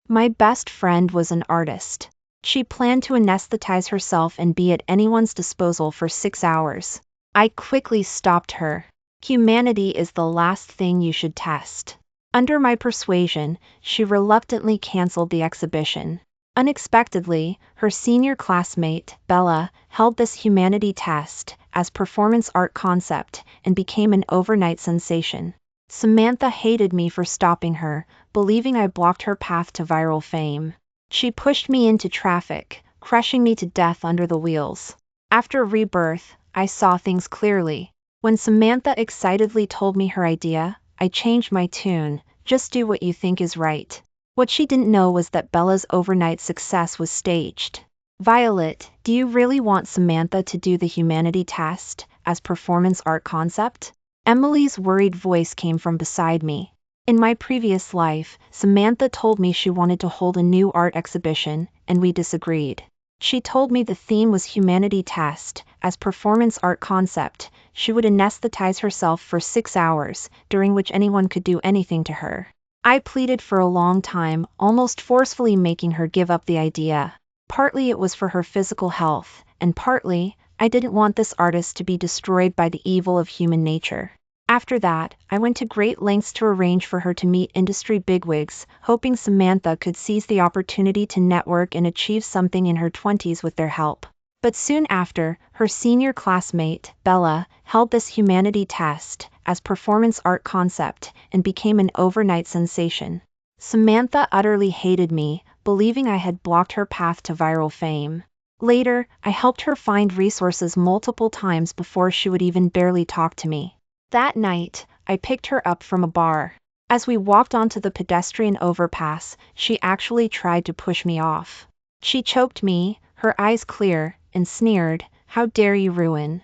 My best friend was an artist. She planned to anesthetize herself and be at anyone's disposal for 6 hours. I quickly stopped her. Humanity is the last thing you should test. Under my persuasion, she reluctantly canceled the exhibition. Unexpectedly, her senior classmate, Bella, held this humanity test as performance art concept and became an overnight sensation. Samantha hated me for stopping her, believing I blocked her path to viral fame. She pushed me into traffic, crushing me to death under the wheels. After rebirth, I saw things clearly. When Samantha excitedly told me her idea, I changed my tune. Just do what you think is right. What she didn't know was that Bella's overnight success was staged. Violet, do you really want Samantha to do the humanity test as performance art concept? Emily's worried voice came from beside me. In my previous life, Samantha told me she wanted to hold a new art exhibition, and we disagreed. She told me the theme was humanity test as performance art concept. She would anesthetize herself for 6 hours, during which anyone could do anything to her. I pleaded for a long time, almost forcefully making her give up the idea. Partly it was for her physical health, and partly, I didn't want this artist to be destroyed by the evil of human nature. After that, I went to great lengths to arrange for her to meet industry bigwigs, hoping Samantha could seize the opportunity to network and achieve something in her 20s with their help. But soon after, her senior classmate, Bella, held this humanity test as performance art concept and became an overnight sensation. Samantha utterly hated me, believing I had blocked her path to viral fame. Later, I helped her find resources multiple times before she would even barely talk to me. That night, I picked her up from a bar. As we walked onto the pedestrian overpass, she actually tried to push me off. She choked me, her eyes clear, and sneered, "How dare you ruin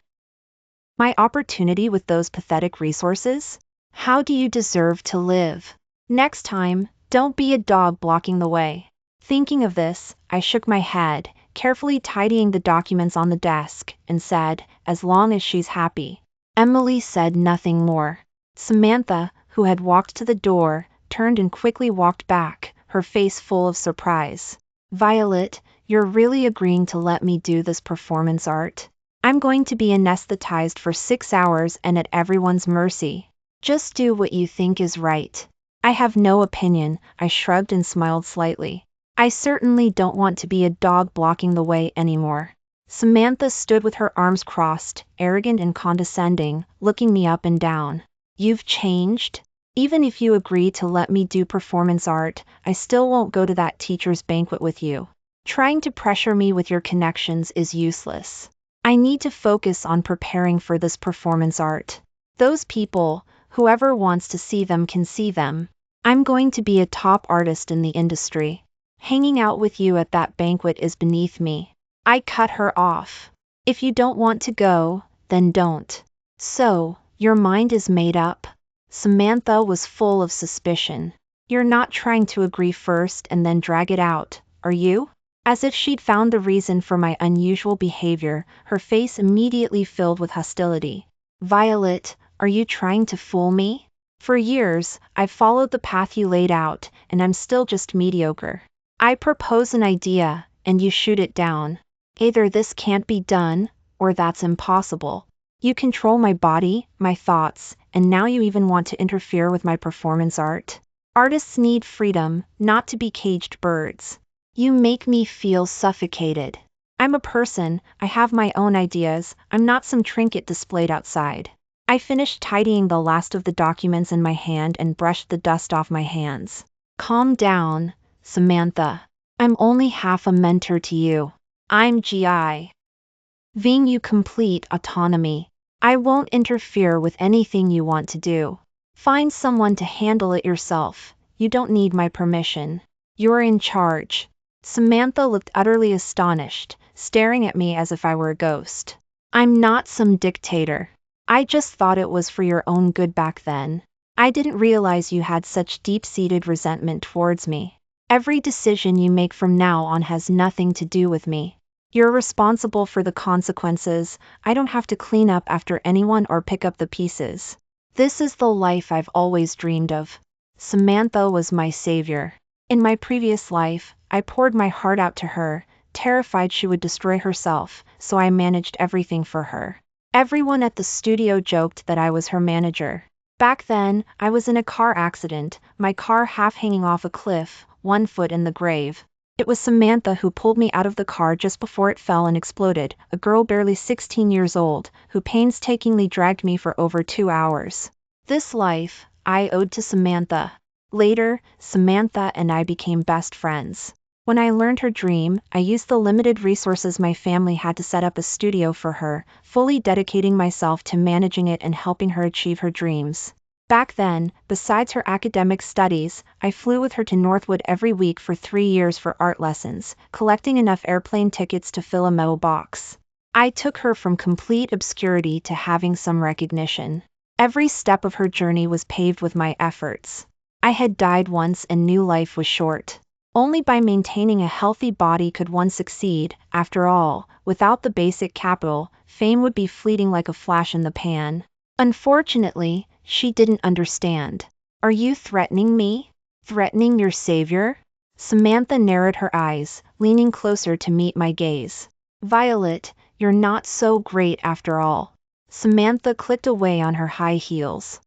my opportunity with those pathetic resources? How do you deserve to live? Next time, don't be a dog blocking the way." Thinking of this, I shook my head, carefully tidying the documents on the desk, and said, "As long as she's happy." Emily said nothing more. Samantha, who had walked to the door, turned and quickly walked back, her face full of surprise. "Violet, you're really agreeing to let me do this performance art? I'm going to be anesthetized for 6 hours and at everyone's mercy. Just do what you think is right." "I have no opinion," I shrugged and smiled slightly. "I certainly don't want to be a dog blocking the way anymore." Samantha stood with her arms crossed, arrogant and condescending, looking me up and down. "You've changed? Even if you agree to let me do performance art, I still won't go to that teacher's banquet with you. Trying to pressure me with your connections is useless. I need to focus on preparing for this performance art. Those people, whoever wants to see them can see them. I'm going to be a top artist in the industry. Hanging out with you at that banquet is beneath me." I cut her off. "If you don't want to go, then don't." "So, your mind is made up?" Samantha was full of suspicion. "You're not trying to agree first and then drag it out, are you?" As if she'd found the reason for my unusual behavior, her face immediately filled with hostility. "Violet, are you trying to fool me? For years, I've followed the path you laid out, and I'm still just mediocre. I propose an idea, and you shoot it down. Either this can't be done, or that's impossible. You control my body, my thoughts, and now you even want to interfere with my performance art. Artists need freedom, not to be caged birds. You make me feel suffocated. I'm a person, I have my own ideas, I'm not some trinket displayed outside." I finished tidying the last of the documents in my hand and brushed the dust off my hands. "Calm down, Samantha. I'm only half a mentor to you. I'm giving you complete autonomy. I won't interfere with anything you want to do. Find someone to handle it yourself. You don't need my permission. You're in charge." Samantha looked utterly astonished, staring at me as if I were a ghost. "I'm not some dictator. I just thought it was for your own good back then. I didn't realize you had such deep-seated resentment towards me. Every decision you make from now on has nothing to do with me. You're responsible for the consequences. I don't have to clean up after anyone or pick up the pieces. This is the life I've always dreamed of." Samantha was my savior. In my previous life, I poured my heart out to her, terrified she would destroy herself, so I managed everything for her. Everyone at the studio joked that I was her manager. Back then, I was in a car accident, my car half hanging off a cliff, one foot in the grave. It was Samantha who pulled me out of the car just before it fell and exploded, a girl barely 16 years old, who painstakingly dragged me for over 2 hours. This life, I owed to Samantha. Later, Samantha and I became best friends. When I learned her dream, I used the limited resources my family had to set up a studio for her, fully dedicating myself to managing it and helping her achieve her dreams. Back then, besides her academic studies, I flew with her to Northwood every week for 3 years for art lessons, collecting enough airplane tickets to fill a metal box. I took her from complete obscurity to having some recognition. Every step of her journey was paved with my efforts. I had died once and knew life was short. Only by maintaining a healthy body could one succeed. After all, without the basic capital, fame would be fleeting like a flash in the pan. Unfortunately, she didn't understand. Are you threatening me? Threatening your savior? Samantha narrowed her eyes, leaning closer to meet my gaze. Violet, you're not so great after all. Samantha clicked away on her high heels.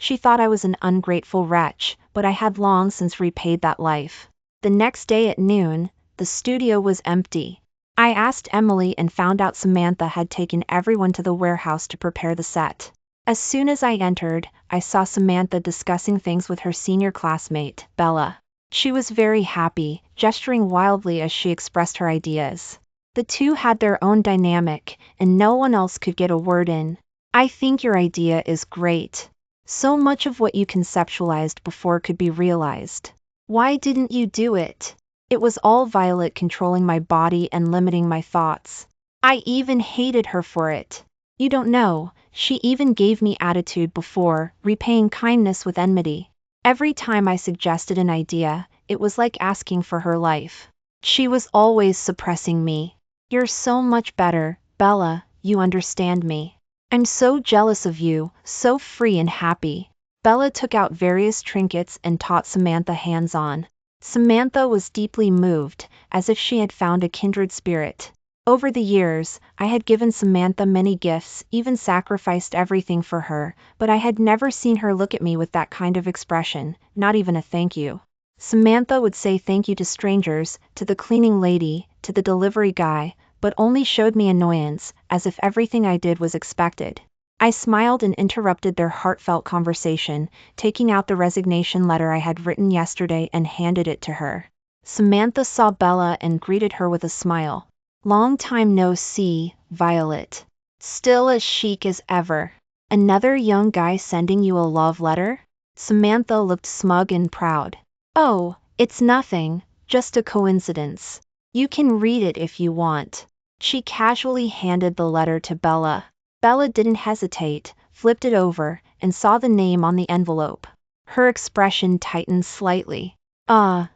She thought I was an ungrateful wretch, but I had long since repaid that life. The next day at noon, the studio was empty. I asked Emily and found out Samantha had taken everyone to the warehouse to prepare the set. As soon as I entered, I saw Samantha discussing things with her senior classmate, Bella. She was very happy, gesturing wildly as she expressed her ideas. The two had their own dynamic, and no one else could get a word in. I think your idea is great. So much of what you conceptualized before could be realized. Why didn't you do it? It was all Violet controlling my body and limiting my thoughts. I even hated her for it. You don't know, she even gave me attitude before, repaying kindness with enmity. Every time I suggested an idea, it was like asking for her life. She was always suppressing me. You're so much better, Bella, you understand me. I'm so jealous of you, so free and happy. Bella took out various trinkets and taught Samantha hands-on. Samantha was deeply moved, as if she had found a kindred spirit. Over the years, I had given Samantha many gifts, even sacrificed everything for her, but I had never seen her look at me with that kind of expression, not even a thank you. Samantha would say thank you to strangers, to the cleaning lady, to the delivery guy, but only showed me annoyance, as if everything I did was expected. I smiled and interrupted their heartfelt conversation, taking out the resignation letter I had written yesterday and handed it to her. Samantha saw Bella and greeted her with a smile. Long time no see, Violet. Still as chic as ever. Another young guy sending you a love letter? Samantha looked smug and proud. Oh, it's nothing, just a coincidence. You can read it if you want. She casually handed the letter to Bella. Bella didn't hesitate, flipped it over, and saw the name on the envelope. Her expression tightened slightly.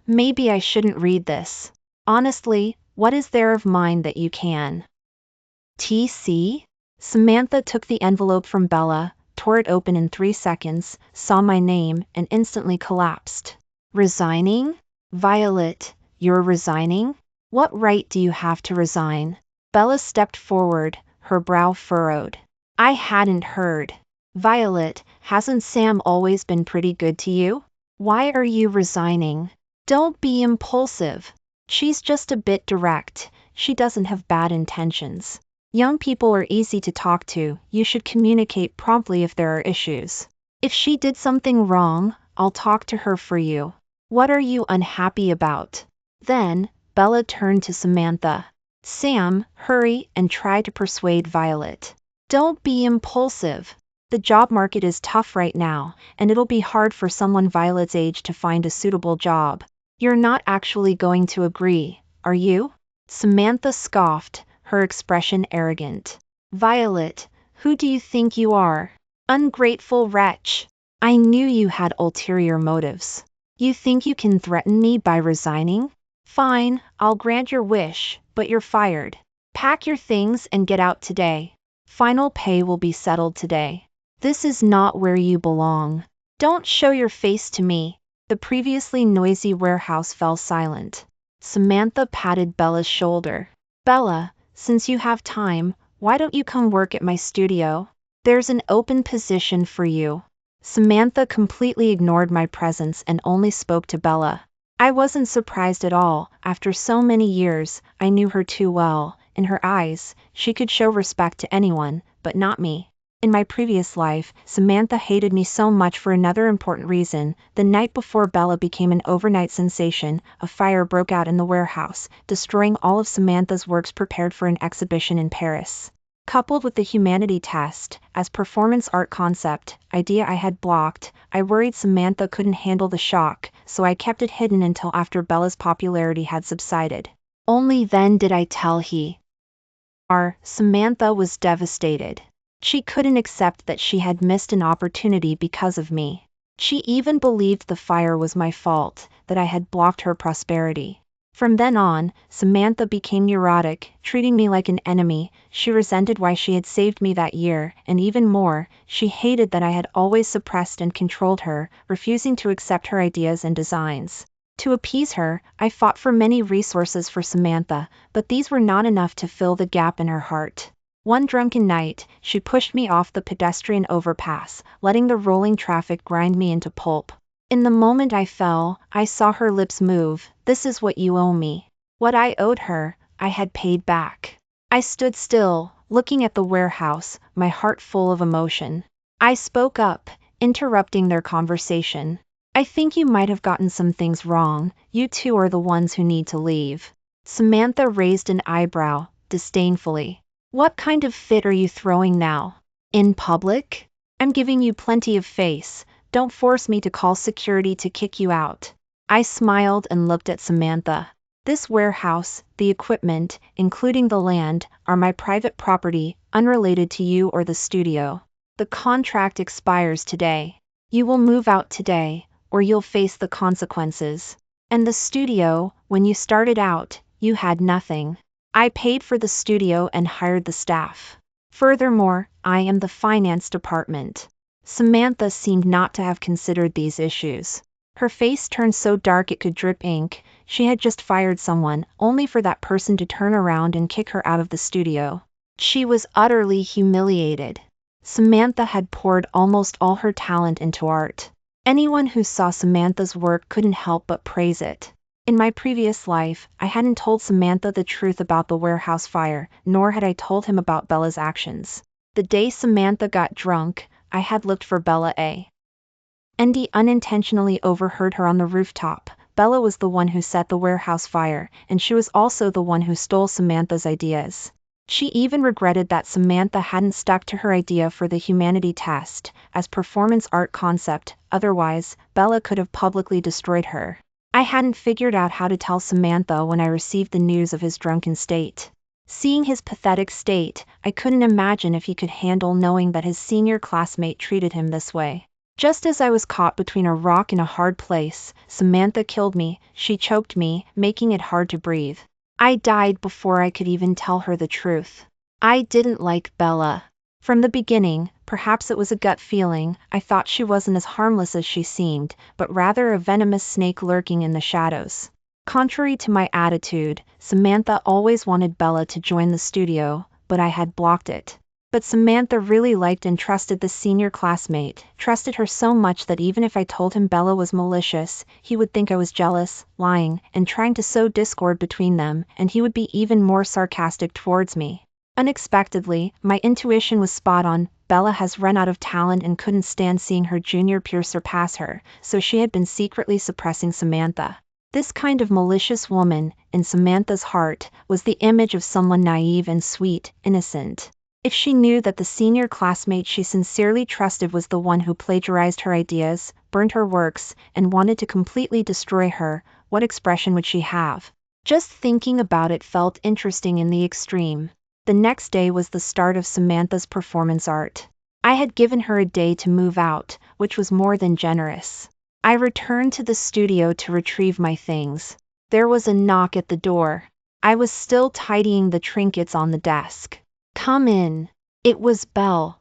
Maybe I shouldn't read this. Honestly, what is there of mine that you can? TC? Samantha took the envelope from Bella, tore it open in 3 seconds, saw my name, and instantly collapsed. Resigning? Violet, you're resigning? What right do you have to resign? Bella stepped forward, her brow furrowed. I hadn't heard. Violet, hasn't Sam always been pretty good to you? Why are you resigning? Don't be impulsive. She's just a bit direct. She doesn't have bad intentions. Young people are easy to talk to. You should communicate promptly if there are issues. If she did something wrong, I'll talk to her for you. What are you unhappy about? Then, Bella turned to Samantha. Sam, hurry and try to persuade Violet. Don't be impulsive. The job market is tough right now, and it'll be hard for someone Violet's age to find a suitable job. You're not actually going to agree, are you? Samantha scoffed, her expression arrogant. Violet, who do you think you are? Ungrateful wretch. I knew you had ulterior motives. You think you can threaten me by resigning? Fine, I'll grant your wish, but you're fired. Pack your things and get out today. Final pay will be settled today. This is not where you belong. Don't show your face to me. The previously noisy warehouse fell silent. Samantha patted Bella's shoulder. Bella, since you have time, why don't you come work at my studio? There's an open position for you. Samantha completely ignored my presence and only spoke to Bella. I wasn't surprised at all. After so many years, I knew her too well. In her eyes, she could show respect to anyone, but not me. In my previous life, Samantha hated me so much for another important reason. The night before Bella became an overnight sensation, a fire broke out in the warehouse, destroying all of Samantha's works prepared for an exhibition in Paris. Coupled with the humanity test, as performance art concept, idea I had blocked, I worried Samantha couldn't handle the shock, so I kept it hidden until after Bella's popularity had subsided. Only then did I tell Samantha was devastated. She couldn't accept that she had missed an opportunity because of me. She even believed the fire was my fault, that I had blocked her prosperity. From then on, Samantha became neurotic, treating me like an enemy. She resented why she had saved me that year, and even more, she hated that I had always suppressed and controlled her, refusing to accept her ideas and designs. To appease her, I fought for many resources for Samantha, but these were not enough to fill the gap in her heart. One drunken night, she pushed me off the pedestrian overpass, letting the rolling traffic grind me into pulp. In the moment I fell, I saw her lips move. This is what you owe me. What I owed her, I had paid back. I stood still, looking at the warehouse, my heart full of emotion. I spoke up, interrupting their conversation. I think you might have gotten some things wrong. You two are the ones who need to leave. Samantha raised an eyebrow, disdainfully. What kind of fit are you throwing now? In public? I'm giving you plenty of face. Don't force me to call security to kick you out. I smiled and looked at Samantha. This warehouse, the equipment, including the land, are my private property, unrelated to you or the studio. The contract expires today. You will move out today, or you'll face the consequences. And the studio, when you started out, you had nothing. I paid for the studio and hired the staff. Furthermore, I am the finance department. Samantha seemed not to have considered these issues. Her face turned so dark it could drip ink. She had just fired someone, only for that person to turn around and kick her out of the studio. She was utterly humiliated. Samantha had poured almost all her talent into art. Anyone who saw Samantha's work couldn't help but praise it. In my previous life, I hadn't told Samantha the truth about the warehouse fire, nor had I told him about Bella's actions. The day Samantha got drunk, I had looked for Bella and unintentionally overheard her on the rooftop. Bella was the one who set the warehouse fire, and she was also the one who stole Samantha's ideas. She even regretted that Samantha hadn't stuck to her idea for the humanity test, as performance art concept, otherwise, Bella could have publicly destroyed her. I hadn't figured out how to tell Samantha when I received the news of his drunken state. Seeing his pathetic state, I couldn't imagine if he could handle knowing that his senior classmate treated him this way. Just as I was caught between a rock and a hard place, Samantha killed me. She choked me, making it hard to breathe. I died before I could even tell her the truth. I didn't like Bella. From the beginning, perhaps it was a gut feeling, I thought she wasn't as harmless as she seemed, but rather a venomous snake lurking in the shadows. Contrary to my attitude, Samantha always wanted Bella to join the studio, but I had blocked it. But Samantha really liked and trusted the senior classmate, trusted her so much that even if I told him Bella was malicious, he would think I was jealous, lying, and trying to sow discord between them, and he would be even more sarcastic towards me. Unexpectedly, my intuition was spot on. Bella has run out of talent and couldn't stand seeing her junior peer surpass her, so she had been secretly suppressing Samantha. This kind of malicious woman, in Samantha's heart, was the image of someone naive and sweet, innocent. If she knew that the senior classmate she sincerely trusted was the one who plagiarized her ideas, burned her works, and wanted to completely destroy her, what expression would she have? Just thinking about it felt interesting in the extreme. The next day was the start of Samantha's performance art. I had given her a day to move out, which was more than generous. I returned to the studio to retrieve my things. There was a knock at the door. I was still tidying the trinkets on the desk. Come in. It was Belle.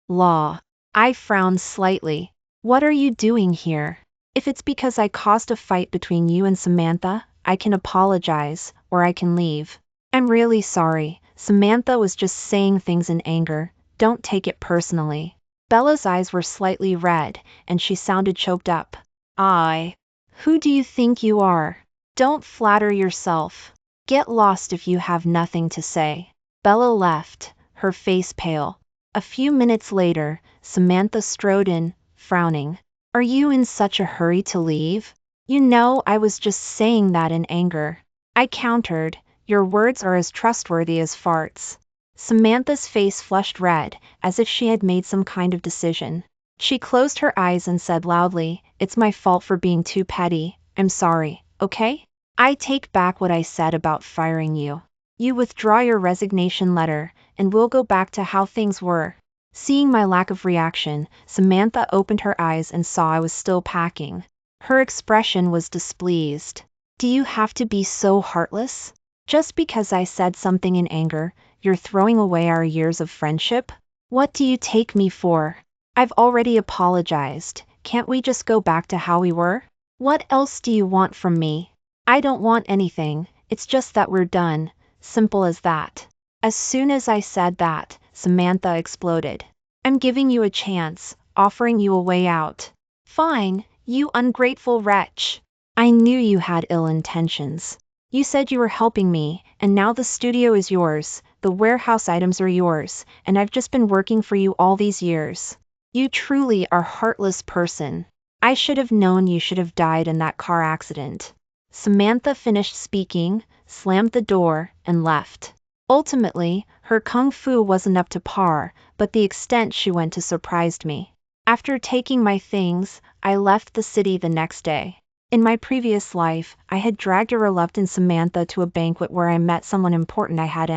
Law. I frowned slightly. What are you doing here? If it's because I caused a fight between you and Samantha, I can apologize, or I can leave. I'm really sorry. Samantha was just saying things in anger. Don't take it personally. Bella's eyes were slightly red, and she sounded choked up. Who do you think you are? Don't flatter yourself. Get lost if you have nothing to say. Bella left, her face pale. A few minutes later, Samantha strode in, frowning. Are you in such a hurry to leave? You know, I was just saying that in anger. I countered, your words are as trustworthy as farts. Samantha's face flushed red, as if she had made some kind of decision. She closed her eyes and said loudly, it's my fault for being too petty. I'm sorry, okay? I take back what I said about firing you. You withdraw your resignation letter, and we'll go back to how things were. Seeing my lack of reaction, Samantha opened her eyes and saw I was still packing. Her expression was displeased. Do you have to be so heartless? Just because I said something in anger, you're throwing away our years of friendship? What do you take me for? I've already apologized. Can't we just go back to how we were? What else do you want from me? I don't want anything, it's just that we're done. Simple as that. As soon as I said that, Samantha exploded. I'm giving you a chance, offering you a way out. Fine, you ungrateful wretch. I knew you had ill intentions. You said you were helping me, and now the studio is yours, the warehouse items are yours, and I've just been working for you all these years. You truly are a heartless person. I should have known you should have died in that car accident. Samantha finished speaking, slammed the door, and left. Ultimately, her kung fu wasn't up to par, but the extent she went to surprised me. After taking my things, I left the city the next day. In my previous life, I had dragged a reluctant Samantha to a banquet where I met someone important I had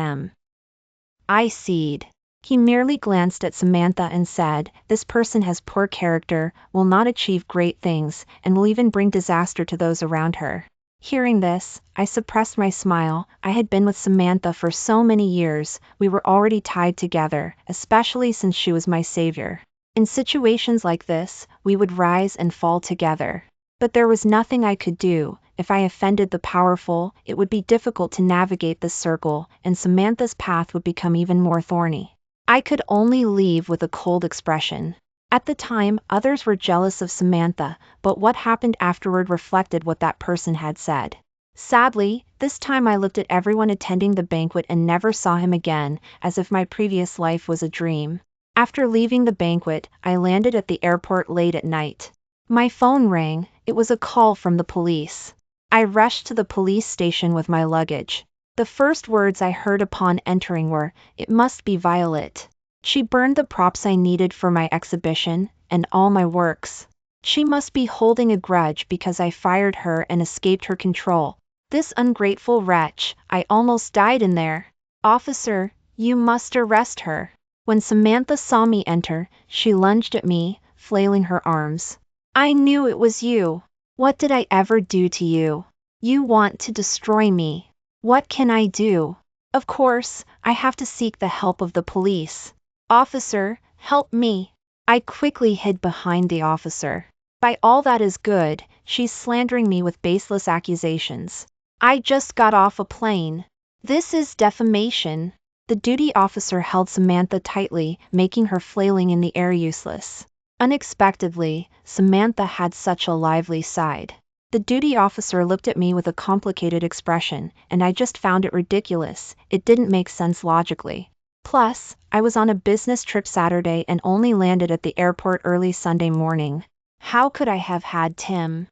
I seed. He merely glanced at Samantha and said, this person has poor character, will not achieve great things, and will even bring disaster to those around her. Hearing this, I suppressed my smile. I had been with Samantha for so many years, we were already tied together, especially since she was my savior. In situations like this, we would rise and fall together. But there was nothing I could do. If I offended the powerful, it would be difficult to navigate this circle, and Samantha's path would become even more thorny. I could only leave with a cold expression. At the time, others were jealous of Samantha, but what happened afterward reflected what that person had said. Sadly, this time I looked at everyone attending the banquet and never saw him again, as if my previous life was a dream. After leaving the banquet, I landed at the airport late at night. My phone rang. It was a call from the police. I rushed to the police station with my luggage. The first words I heard upon entering were, "It must be Violet. She burned the props I needed for my exhibition, and all my works. She must be holding a grudge because I fired her and escaped her control. This ungrateful wretch, I almost died in there. Officer, you must arrest her." When Samantha saw me enter, she lunged at me, flailing her arms. "I knew it was you. What did I ever do to you? You want to destroy me. What can I do? Of course, I have to seek the help of the police. Officer, help me." I quickly hid behind the officer. By all that is good, she's slandering me with baseless accusations. I just got off a plane. This is defamation. The duty officer held Samantha tightly, making her flailing in the air useless. Unexpectedly, Samantha had such a lively side. The duty officer looked at me with a complicated expression, and I just found it ridiculous. It didn't make sense logically. Plus, I was on a business trip Saturday and only landed at the airport early Sunday morning. How could I have had Tim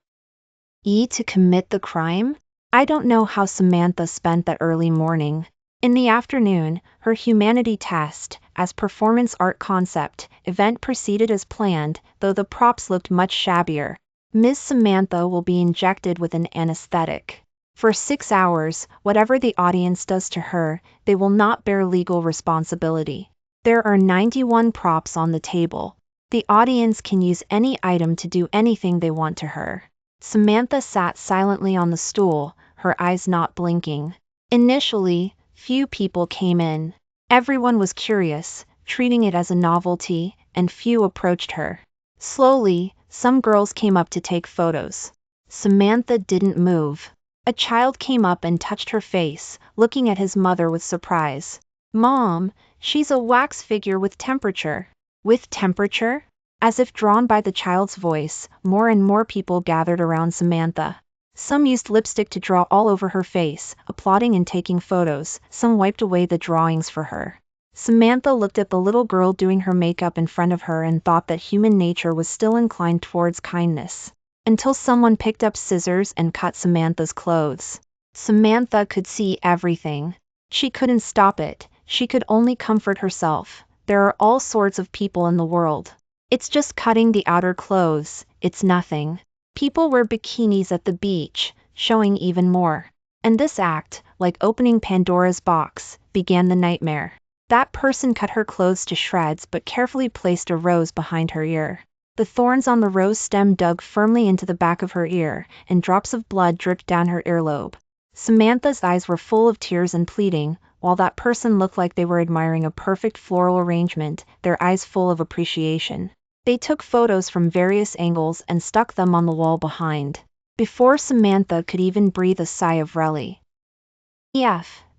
to commit the crime? I don't know how Samantha spent that early morning. In the afternoon, her humanity test, as performance art concept, event proceeded as planned, though the props looked much shabbier. Ms. Samantha will be injected with an anesthetic. For 6 hours, whatever the audience does to her, they will not bear legal responsibility. There are 91 props on the table. The audience can use any item to do anything they want to her. Samantha sat silently on the stool, her eyes not blinking. Initially, few people came in. Everyone was curious, treating it as a novelty, and few approached her. Slowly, Some girls came up to take photos. Samantha didn't move. A child came up and touched her face, looking at his mother with surprise. Mom, she's a wax figure with temperature. With temperature? As if drawn by the child's voice, more and more people gathered around Samantha. Some used lipstick to draw all over her face, applauding and taking photos. Some wiped away the drawings for her. Samantha looked at the little girl doing her makeup in front of her and thought that human nature was still inclined towards kindness. Until someone picked up scissors and cut Samantha's clothes. Samantha could see everything. She couldn't stop it, she could only comfort herself. There are all sorts of people in the world. It's just cutting the outer clothes, it's nothing. People wear bikinis at the beach, showing even more. And this act, like opening Pandora's box, began the nightmare. That person cut her clothes to shreds but carefully placed a rose behind her ear. The thorns on the rose stem dug firmly into the back of her ear, and drops of blood dripped down her earlobe. Samantha's eyes were full of tears and pleading, while that person looked like they were admiring a perfect floral arrangement, their eyes full of appreciation. They took photos from various angles and stuck them on the wall behind. Before Samantha could even breathe a sigh of relief,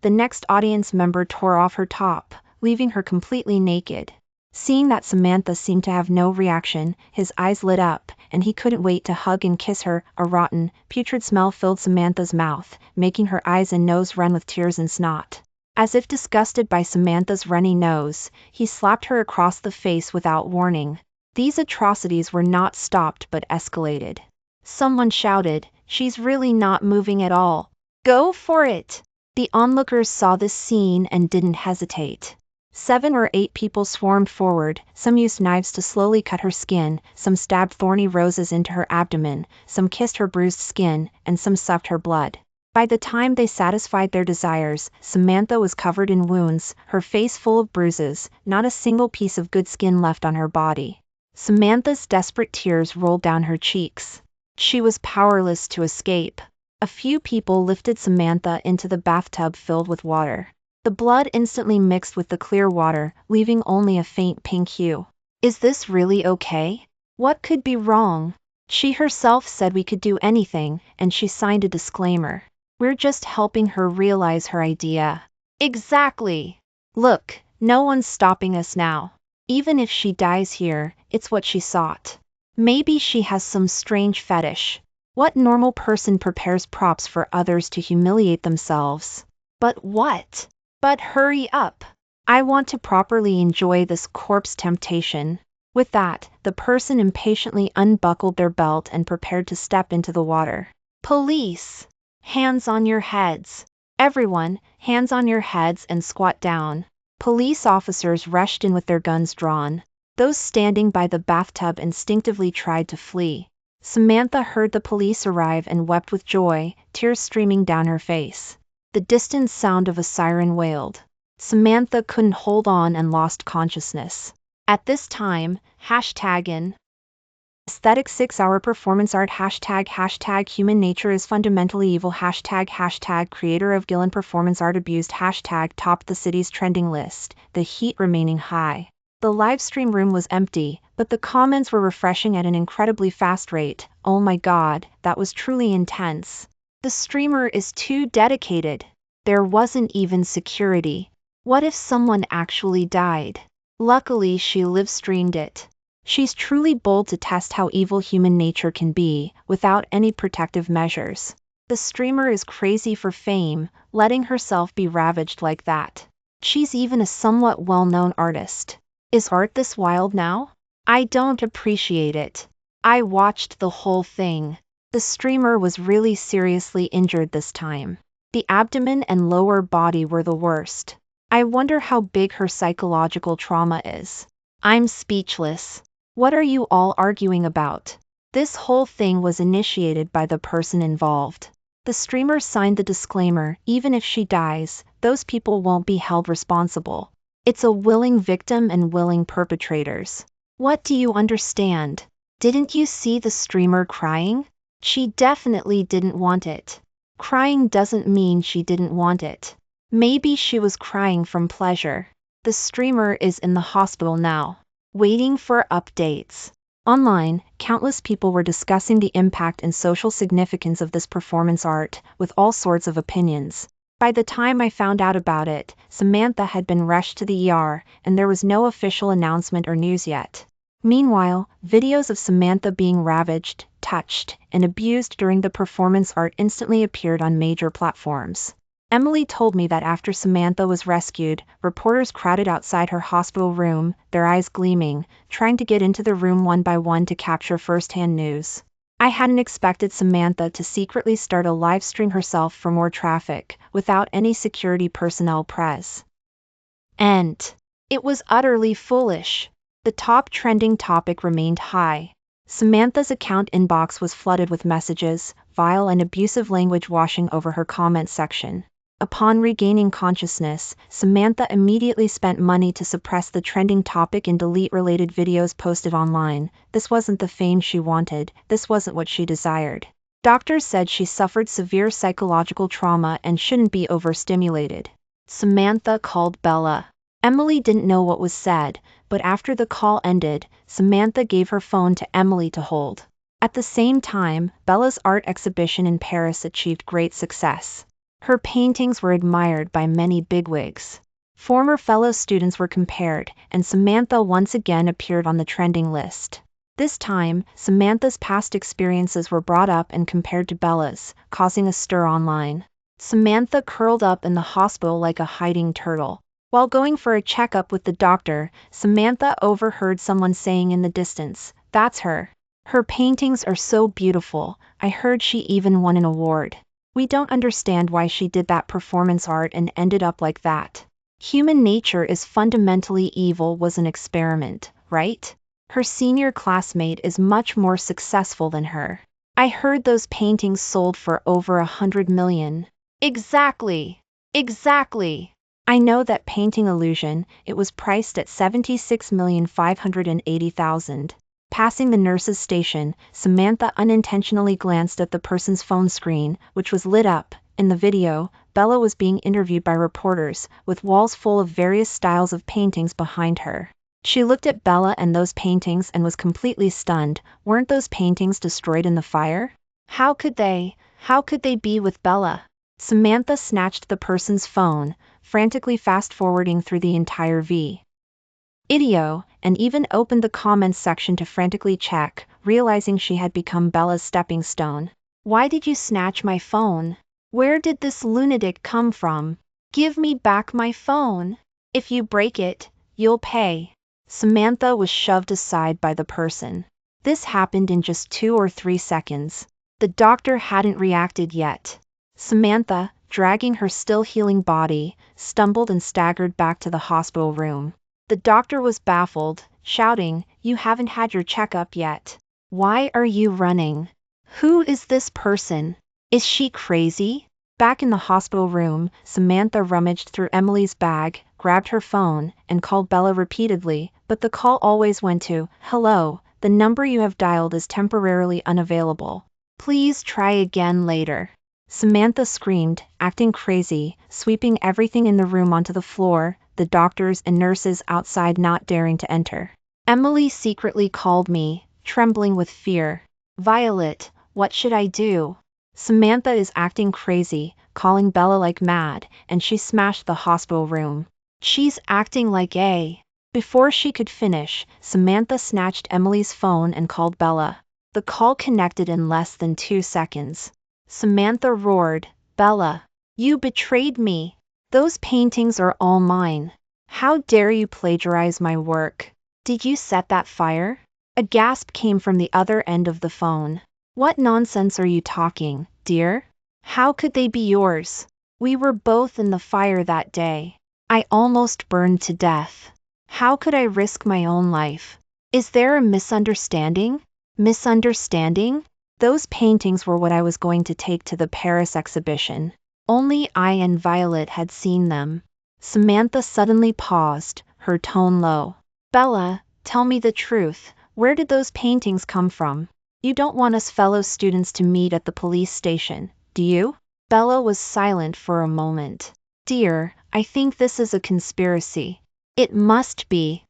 the next audience member tore off her top, leaving her completely naked. Seeing that Samantha seemed to have no reaction, his eyes lit up, and he couldn't wait to hug and kiss her. A rotten, putrid smell filled Samantha's mouth, making her eyes and nose run with tears and snot. As if disgusted by Samantha's runny nose, he slapped her across the face without warning. These atrocities were not stopped but escalated. Someone shouted, "She's really not moving at all. Go for it!" The onlookers saw this scene and didn't hesitate. 7 or 8 people swarmed forward, some used knives to slowly cut her skin, some stabbed thorny roses into her abdomen, some kissed her bruised skin, and some sucked her blood. By the time they satisfied their desires, Samantha was covered in wounds, her face full of bruises, not a single piece of good skin left on her body. Samantha's desperate tears rolled down her cheeks. She was powerless to escape. A few people lifted Samantha into the bathtub filled with water. The blood instantly mixed with the clear water, leaving only a faint pink hue. Is this really okay? What could be wrong? She herself said we could do anything, and she signed a disclaimer. We're just helping her realize her idea. Exactly. Look, no one's stopping us now. Even if she dies here, it's what she sought. Maybe she has some strange fetish. What normal person prepares props for others to humiliate themselves? But what? But hurry up. I want to properly enjoy this corpse temptation. With that, the person impatiently unbuckled their belt and prepared to step into the water. Police! Hands on your heads. Everyone, hands on your heads and squat down. Police officers rushed in with their guns drawn. Those standing by the bathtub instinctively tried to flee. Samantha heard the police arrive and wept with joy, tears streaming down her face. The distant sound of a siren wailed. Samantha couldn't hold on and lost consciousness. At this time, #in aesthetic 6-hour performance art ## human nature is fundamentally evil ## creator of Gillen performance art abused #topped the city's trending list, the heat remaining high. The live stream room was empty, but the comments were refreshing at an incredibly fast rate. Oh my god, that was truly intense. The streamer is too dedicated. There wasn't even security. What if someone actually died? Luckily she live-streamed it. She's truly bold to test how evil human nature can be, without any protective measures. The streamer is crazy for fame, letting herself be ravaged like that. She's even a somewhat well-known artist. Is art this wild now? I don't appreciate it. I watched the whole thing. The streamer was really seriously injured this time. The abdomen and lower body were the worst. I wonder how big her psychological trauma is. I'm speechless. What are you all arguing about? This whole thing was initiated by the person involved. The streamer signed the disclaimer, even if she dies, those people won't be held responsible. It's a willing victim and willing perpetrators. What do you understand? Didn't you see the streamer crying? She definitely didn't want it. Crying doesn't mean she didn't want it. Maybe she was crying from pleasure. The streamer is in the hospital now, waiting for updates. Online, countless people were discussing the impact and social significance of this performance art, with all sorts of opinions. By the time I found out about it, Samantha had been rushed to the ER, and there was no official announcement or news yet. Meanwhile, videos of Samantha being ravaged, touched, and abused during the performance art instantly appeared on major platforms. Emily told me that after Samantha was rescued, reporters crowded outside her hospital room, their eyes gleaming, trying to get into the room one by one to capture first-hand news. I hadn't expected Samantha to secretly start a live stream herself for more traffic, without any security personnel present. And it was utterly foolish. The top trending topic remained high. Samantha's account inbox was flooded with messages, vile and abusive language washing over her comment section. Upon regaining consciousness, Samantha immediately spent money to suppress the trending topic and delete related videos posted online. This wasn't the fame she wanted, this wasn't what she desired. Doctors said she suffered severe psychological trauma and shouldn't be overstimulated. Samantha called Bella. Emily didn't know what was said, but after the call ended, Samantha gave her phone to Emily to hold. At the same time, Bella's art exhibition in Paris achieved great success. Her paintings were admired by many bigwigs. Former fellow students were compared, and Samantha once again appeared on the trending list. This time, Samantha's past experiences were brought up and compared to Bella's, causing a stir online. Samantha curled up in the hospital like a hiding turtle. While going for a checkup with the doctor, Samantha overheard someone saying in the distance, "That's her. Her paintings are so beautiful, I heard she even won an award. We don't understand why she did that performance art and ended up like that. Human nature is fundamentally evil was an experiment, right? Her senior classmate is much more successful than her. I heard those paintings sold for over 100 million. Exactly. Exactly. I know that painting Illusion, it was priced at $76,580,000. Passing the nurse's station, Samantha unintentionally glanced at the person's phone screen, which was lit up. In the video, Bella was being interviewed by reporters, with walls full of various styles of paintings behind her. She looked at Bella and those paintings and was completely stunned. Weren't those paintings destroyed in the fire? How could they be with Bella? Samantha snatched the person's phone, frantically fast-forwarding through the entire video, and even opened the comments section to frantically check, realizing she had become Bella's stepping stone. Why did you snatch my phone? Where did this lunatic come from? Give me back my phone. If you break it, you'll pay. Samantha was shoved aside by the person. This happened in just 2 or 3 seconds. The doctor hadn't reacted yet. Samantha, dragging her still healing body, stumbled and staggered back to the hospital room. The doctor was baffled, shouting, "You haven't had your checkup yet. Why are you running? Who is this person? Is she crazy?" Back in the hospital room, Samantha rummaged through Emily's bag, grabbed her phone, and called Bella repeatedly, but the call always went to, "Hello, the number you have dialed is temporarily unavailable. Please try again later." Samantha screamed, acting crazy, sweeping everything in the room onto the floor, the doctors and nurses outside not daring to enter. Emily secretly called me, trembling with fear. "Violet, what should I do? Samantha is acting crazy, calling Bella like mad, and she smashed the hospital room. She's acting like a..." Before she could finish, Samantha snatched Emily's phone and called Bella. The call connected in less than 2 seconds. Samantha roared, "Bella, you betrayed me. Those paintings are all mine. How dare you plagiarize my work? Did you set that fire?" A gasp came from the other end of the phone. "What nonsense are you talking, dear? How could they be yours? We were both in the fire that day. I almost burned to death. How could I risk my own life? Is there a misunderstanding?" Misunderstanding? Those paintings were what I was going to take to the Paris exhibition. Only I and Violet had seen them. Samantha suddenly paused, her tone low. "Bella, tell me the truth. Where did those paintings come from? You don't want us fellow students to meet at the police station, do you?" Bella was silent for a moment. "Dear, I think this is a conspiracy. It must be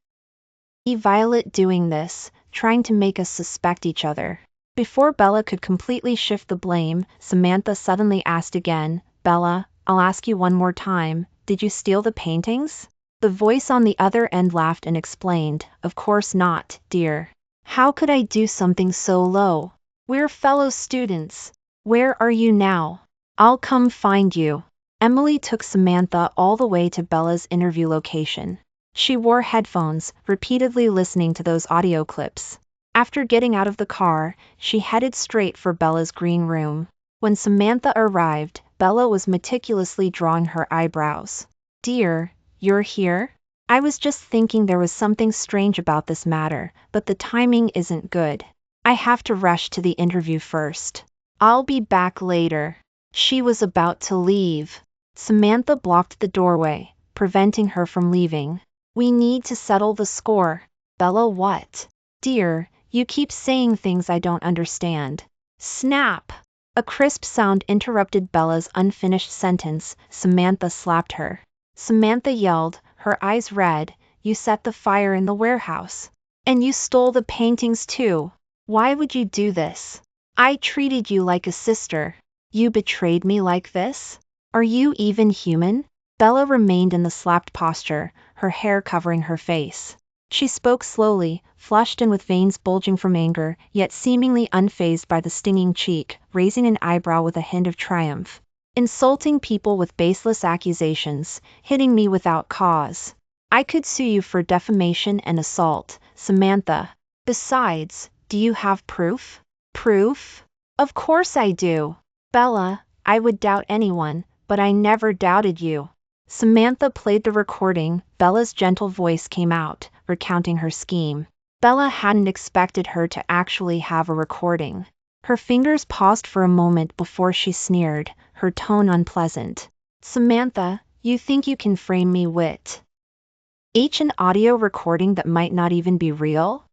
Violet doing this, trying to make us suspect each other. Before Bella could completely shift the blame, Samantha suddenly asked again, Bella, I'll ask you one more time, did you steal the paintings? The voice on the other end laughed and explained, of course not, dear. How could I do something so low? We're fellow students. Where are you now? I'll come find you. Emily took Samantha all the way to Bella's interview location. She wore headphones, repeatedly listening to those audio clips. After getting out of the car, she headed straight for Bella's green room. When Samantha arrived, Bella was meticulously drawing her eyebrows. Dear, you're here? I was just thinking there was something strange about this matter, but the timing isn't good. I have to rush to the interview first. I'll be back later. She was about to leave. Samantha blocked the doorway, preventing her from leaving. We need to settle the score. Bella, what? Dear, you keep saying things I don't understand. Snap! A crisp sound interrupted Bella's unfinished sentence. Samantha slapped her. Samantha yelled, her eyes red, you set the fire in the warehouse. And you stole the paintings too. Why would you do this? I treated you like a sister. You betrayed me like this? Are you even human? Bella remained in the slapped posture, her hair covering her face. She spoke slowly, flushed and with veins bulging from anger, yet seemingly unfazed by the stinging cheek, raising an eyebrow with a hint of triumph. Insulting people with baseless accusations, hitting me without cause. I could sue you for defamation and assault, Samantha. Besides, do you have proof? Proof? Of course I do. Bella, I would doubt anyone, but I never doubted you. Samantha played the recording. Bella's gentle voice came out, recounting her scheme. Bella hadn't expected her to actually have a recording. Her fingers paused for a moment before she sneered, her tone unpleasant. Samantha, you think you can frame me with an audio recording that might not even be real?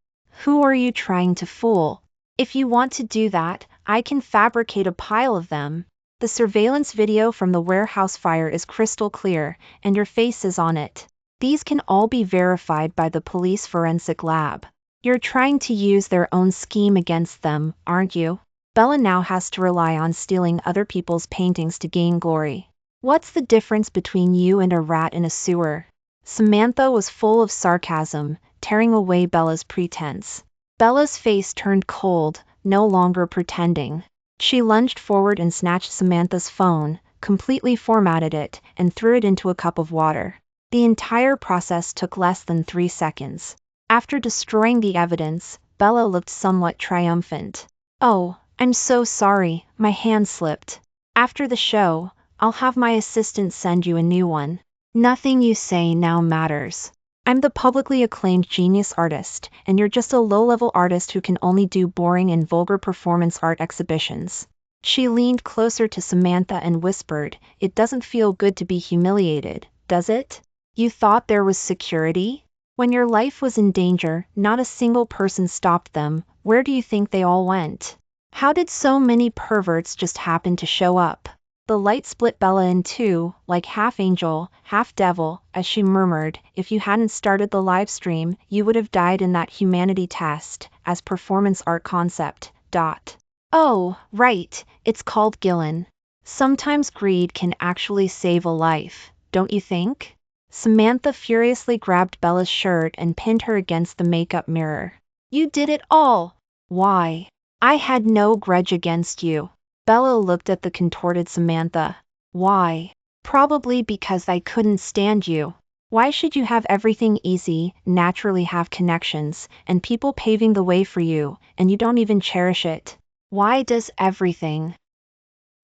Who are you trying to fool? If you want to do that, I can fabricate a pile of them. The surveillance video from the warehouse fire is crystal clear, and your face is on it. These can all be verified by the police forensic lab. You're trying to use their own scheme against them, aren't you? Bella now has to rely on stealing other people's paintings to gain glory. What's the difference between you and a rat in a sewer? Samantha was full of sarcasm, tearing away Bella's pretense. Bella's face turned cold, no longer pretending. She lunged forward and snatched Samantha's phone, completely formatted it, and threw it into a cup of water. The entire process took less than 3 seconds. After destroying the evidence, Bella looked somewhat triumphant. Oh, I'm so sorry, my hand slipped. After the show, I'll have my assistant send you a new one. Nothing you say now matters. I'm the publicly acclaimed genius artist, and you're just a low-level artist who can only do boring and vulgar performance art exhibitions. She leaned closer to Samantha and whispered, it doesn't feel good to be humiliated, does it? You thought there was security? When your life was in danger, not a single person stopped them. Where do you think they all went? How did so many perverts just happen to show up? The light split Bella in two, like half angel, half devil, as she murmured, if you hadn't started the live stream, you would have died in that humanity test, as performance art concept. Oh, right, it's called Gillen. Sometimes greed can actually save a life, don't you think? Samantha furiously grabbed Bella's shirt and pinned her against the makeup mirror. You did it all! Why? I had no grudge against you. Bella looked at the contorted Samantha. Why? Probably because I couldn't stand you. Why should you have everything easy, naturally have connections, and people paving the way for you, and you don't even cherish it? Why does everything?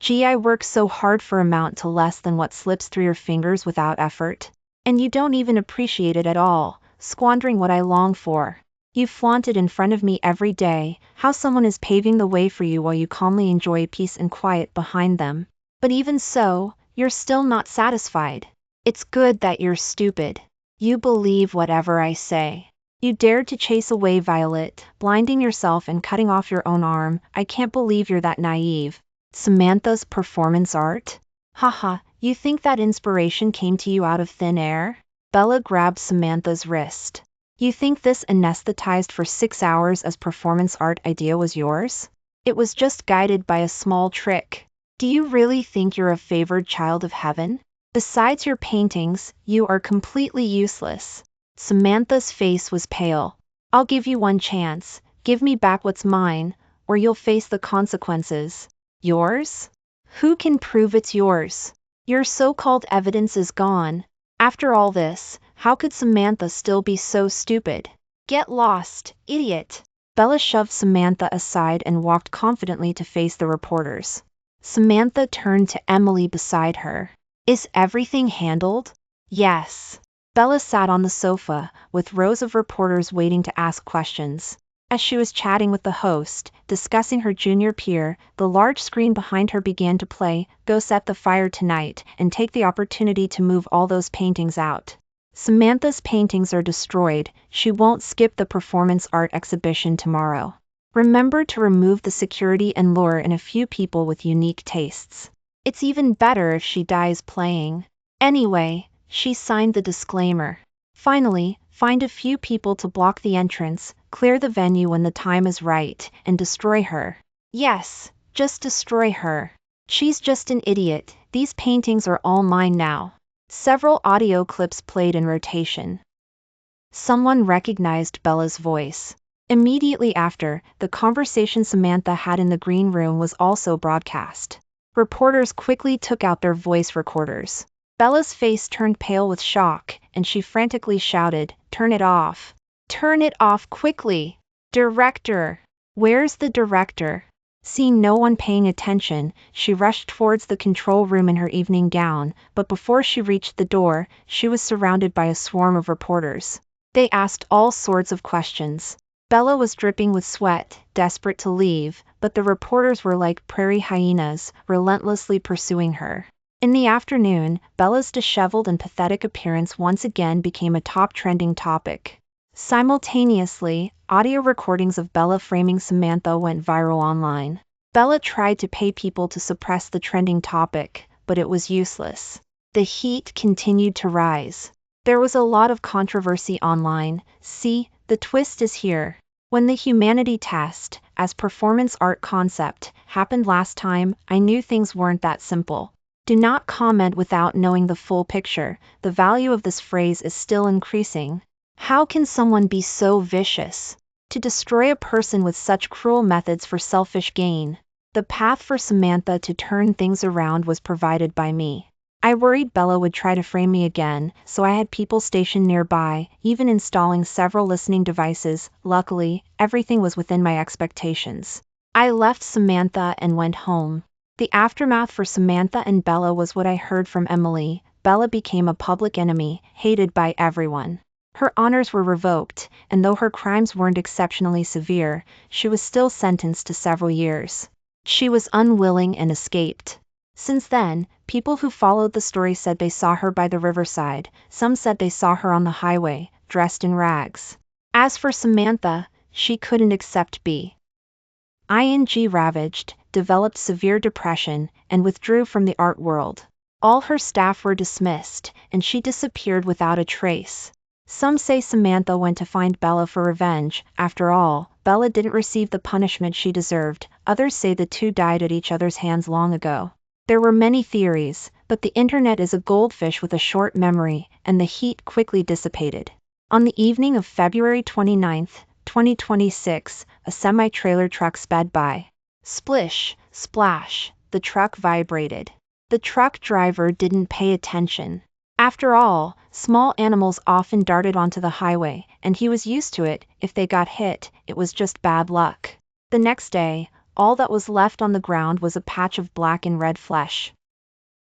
Gee, I work so hard for amount to less than what slips through your fingers without effort. And you don't even appreciate it at all, squandering what I long for. You flaunt it in front of me every day, how someone is paving the way for you while you calmly enjoy peace and quiet behind them. But even so, you're still not satisfied. It's good that you're stupid. You believe whatever I say. You dared to chase away Violet, blinding yourself and cutting off your own arm. I can't believe you're that naive. Samantha's performance art? Haha, you think that inspiration came to you out of thin air? Bella grabbed Samantha's wrist. You think this anesthetized for 6 hours as performance art idea was yours? It was just guided by a small trick. Do you really think you're a favored child of heaven? Besides your paintings, you are completely useless. Samantha's face was pale. I'll give you one chance. Give me back what's mine, or you'll face the consequences. Yours? Who can prove it's yours? Your so-called evidence is gone. After all this, how could Samantha still be so stupid? Get lost, idiot. Bella shoved Samantha aside and walked confidently to face the reporters. Samantha turned to Emily beside her. Is everything handled? Yes. Bella sat on the sofa, with rows of reporters waiting to ask questions. As she was chatting with the host, discussing her junior peer, the large screen behind her began to play "Go Set the Fire Tonight" and take the opportunity to move all those paintings out. Samantha's paintings are destroyed. She won't skip the performance art exhibition tomorrow. Remember to remove the security and lure in a few people with unique tastes. It's even better if she dies playing. Anyway, she signed the disclaimer. Finally, find a few people to block the entrance, clear the venue when the time is right, and destroy her. Yes, just destroy her. She's just an idiot. These paintings are all mine now. Several audio clips played in rotation. Someone recognized Bella's voice. Immediately after, the conversation Samantha had in the green room was also broadcast. Reporters quickly took out their voice recorders. Bella's face turned pale with shock, and she frantically shouted, "Turn it off! Turn it off quickly! Director! Where's the director?" Seeing no one paying attention, she rushed towards the control room in her evening gown, but before she reached the door, she was surrounded by a swarm of reporters. They asked all sorts of questions. Bella was dripping with sweat, desperate to leave, but the reporters were like prairie hyenas, relentlessly pursuing her. In the afternoon, Bella's disheveled and pathetic appearance once again became a top trending topic. Simultaneously, audio recordings of Bella framing Samantha went viral online. Bella tried to pay people to suppress the trending topic, but it was useless. The heat continued to rise. There was a lot of controversy online. See, the twist is here. When the humanity test, as performance art concept, happened last time, I knew things weren't that simple. Do not comment without knowing the full picture. The value of this phrase is still increasing. How can someone be so vicious? To destroy a person with such cruel methods for selfish gain? The path for Samantha to turn things around was provided by me. I worried Bella would try to frame me again, so I had people stationed nearby, even installing several listening devices. Luckily, everything was within my expectations. I left Samantha and went home. The aftermath for Samantha and Bella was what I heard from Emily. Bella became a public enemy, hated by everyone. Her honors were revoked, and though her crimes weren't exceptionally severe, she was still sentenced to several years. She was unwilling and escaped. Since then, people who followed the story said they saw her by the riverside. Some said they saw her on the highway, dressed in rags. As for Samantha, she couldn't accept being ravaged, developed severe depression, and withdrew from the art world. All her staff were dismissed, and she disappeared without a trace. Some say Samantha went to find Bella for revenge. After all, Bella didn't receive the punishment she deserved. Others say the two died at each other's hands long ago. There were many theories, but the internet is a goldfish with a short memory, and the heat quickly dissipated. On the evening of February 29, 2026, a semi-trailer truck sped by. Splish, splash, the truck vibrated. The truck driver didn't pay attention. After all, small animals often darted onto the highway, and he was used to it. If they got hit, it was just bad luck. The next day, all that was left on the ground was a patch of black and red flesh.